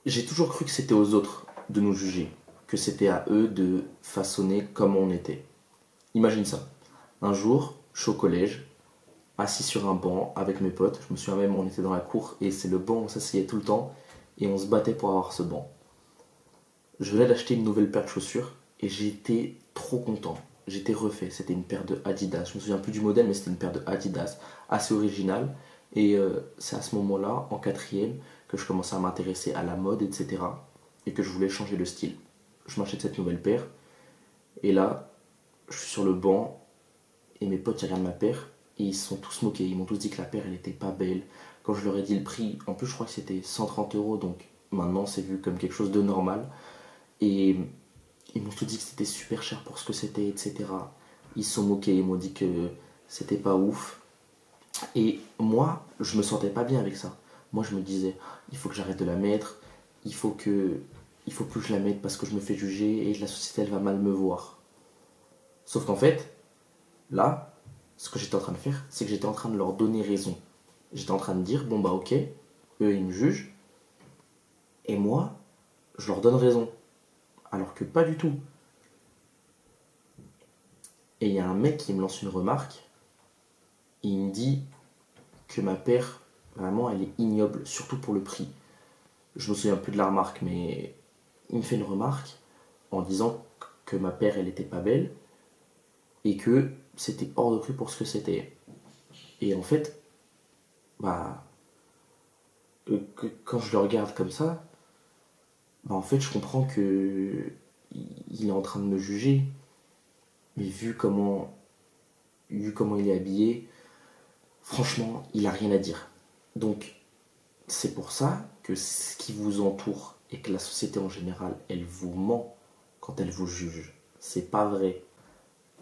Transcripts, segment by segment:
J'ai toujours cru que c'était aux autres de nous juger, que c'était à eux de façonner comme on était. Imagine ça. Un jour, je suis au collège, assis sur un banc avec mes potes. Je me souviens même, on était dans la cour et c'est le banc où on s'asseyait tout le temps et on se battait pour avoir ce banc. Je venais d'acheter une nouvelle paire de chaussures et j'étais trop content. J'étais refait. C'était une paire de Adidas. Je me souviens plus du modèle, mais c'était une paire de Adidas assez originale. Et c'est à ce moment-là, en quatrième, que je commençais à m'intéresser à la mode, etc. Et que je voulais changer de style. Je m'achète cette nouvelle paire. Et là, je suis sur le banc et mes potes ils regardent ma paire et ils se sont tous moqués. Ils m'ont tous dit que la paire elle était pas belle. Quand je leur ai dit le prix, en plus je crois que c'était 130 euros, donc maintenant c'est vu comme quelque chose de normal. Et ils m'ont tous dit que c'était super cher pour ce que c'était, etc. Ils se sont moqués, ils m'ont dit que c'était pas ouf. Et moi, je me sentais pas bien avec ça. Moi, je me disais, il faut que j'arrête de la mettre, il faut plus que je la mette parce que je me fais juger et la société, elle va mal me voir. Sauf qu'en fait, là, ce que j'étais en train de faire, c'est que j'étais en train de leur donner raison. J'étais en train de dire, bon bah ok, eux ils me jugent, et moi, je leur donne raison. Alors que pas du tout. Et il y a un mec qui me lance une remarque, et il me dit que ma paire, vraiment, elle est ignoble, surtout pour le prix. Je me souviens plus de la remarque, mais il me fait une remarque en disant que ma paire, elle était pas belle, et que c'était hors de prix pour ce que c'était. Et en fait, bah, quand je le regarde comme ça, bah en fait, je comprends que il est en train de me juger, mais vu comment il est habillé, franchement, il a rien à dire. Donc, c'est pour ça que ce qui vous entoure et que la société en général, elle vous ment quand elle vous juge. C'est pas vrai.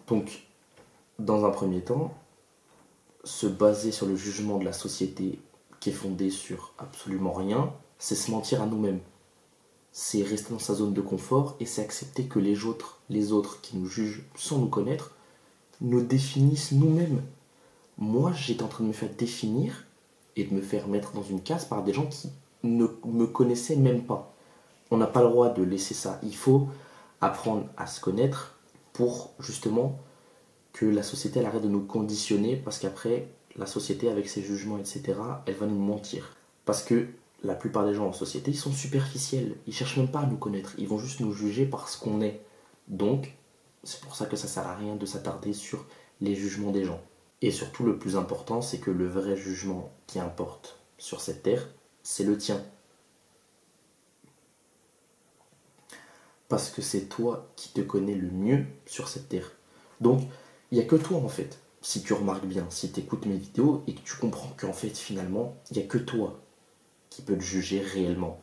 Donc, dans un premier temps, se baser sur le jugement de la société qui est fondé sur absolument rien, c'est se mentir à nous-mêmes. C'est rester dans sa zone de confort et c'est accepter que les autres qui nous jugent sans nous connaître, nous définissent nous-mêmes. Moi, j'étais en train de me faire définir et de me faire mettre dans une case par des gens qui ne me connaissaient même pas. On n'a pas le droit de laisser ça. Il faut apprendre à se connaître pour justement que la société elle arrête de nous conditionner parce qu'après, la société avec ses jugements, etc., elle va nous mentir. Parce que la plupart des gens en société, ils sont superficiels. Ils cherchent même pas à nous connaître. Ils vont juste nous juger parce qu'on est. Donc, c'est pour ça que ça sert à rien de s'attarder sur les jugements des gens. Et surtout, le plus important, c'est que le vrai jugement qui importe sur cette terre, c'est le tien. Parce que c'est toi qui te connais le mieux sur cette terre. Donc, il n'y a que toi en fait. Si tu remarques bien, si tu écoutes mes vidéos et que tu comprends qu'en fait, finalement, il n'y a que toi qui peut te juger réellement.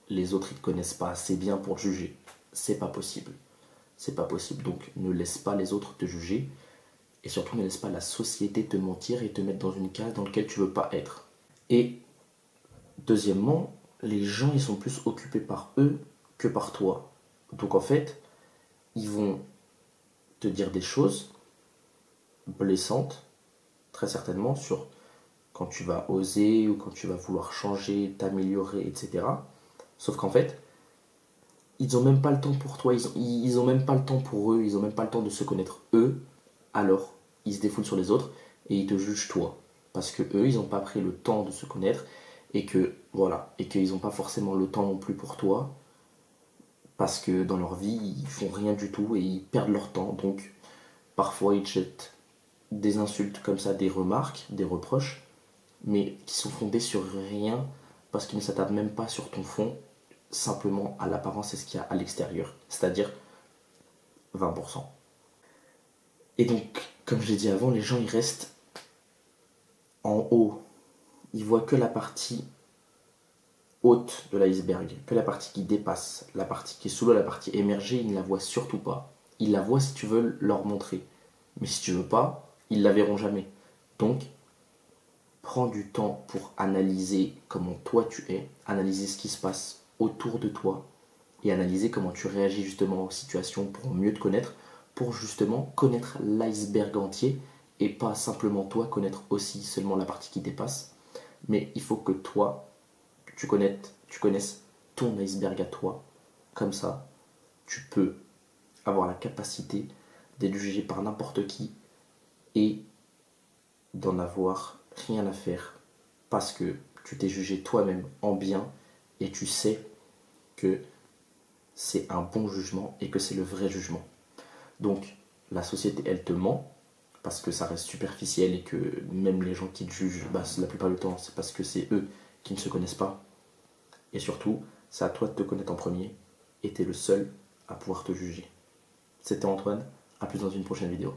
Les autres, ils te connaissent pas assez bien pour te juger. C'est pas possible. C'est pas possible. Donc, ne laisse pas les autres te juger. Et surtout, ne laisse pas la société te mentir et te mettre dans une case dans laquelle tu veux pas être. Et deuxièmement, les gens, ils sont plus occupés par eux que par toi. Donc en fait, ils vont te dire des choses blessantes, très certainement, sur quand tu vas oser ou quand tu vas vouloir changer, t'améliorer, etc. Sauf qu'en fait, ils ont même pas le temps pour toi, ils ont même pas le temps pour eux, ils ont même pas le temps de se connaître eux, alors ils se défoulent sur les autres et ils te jugent toi. Parce que eux, ils n'ont pas pris le temps de se connaître et que, voilà, et qu'ils n'ont pas forcément le temps non plus pour toi, parce que dans leur vie, ils font rien du tout et ils perdent leur temps. Donc, parfois, ils te jettent des insultes comme ça, des remarques, des reproches, mais qui sont fondés sur rien parce qu'ils ne s'attardent même pas sur ton fond, simplement à l'apparence et ce qu'il y a à l'extérieur, c'est-à-dire 20%. Et donc, comme je l'ai dit avant, les gens ils restent en haut. Ils voient que la partie haute de l'iceberg, que la partie qui dépasse, la partie qui est sous l'eau, la partie émergée, ils ne la voient surtout pas. Ils la voient si tu veux leur montrer. Mais si tu veux pas, ils la verront jamais. Donc, prends du temps pour analyser comment toi tu es, analyser ce qui se passe autour de toi et analyser comment tu réagis justement aux situations pour mieux te connaître, pour justement connaître l'iceberg entier et pas simplement toi connaître aussi seulement la partie qui dépasse. Mais il faut que toi, tu connaisses ton iceberg à toi. Comme ça, tu peux avoir la capacité d'être jugé par n'importe qui et d'en avoir rien à faire parce que tu t'es jugé toi-même en bien et tu sais que c'est un bon jugement et que c'est le vrai jugement. Donc la société, elle te ment parce que ça reste superficiel et que même les gens qui te jugent, la plupart du temps, c'est parce que c'est eux qui ne se connaissent pas. Et surtout, c'est à toi de te connaître en premier et t'es le seul à pouvoir te juger. C'était Antoine, à plus dans une prochaine vidéo.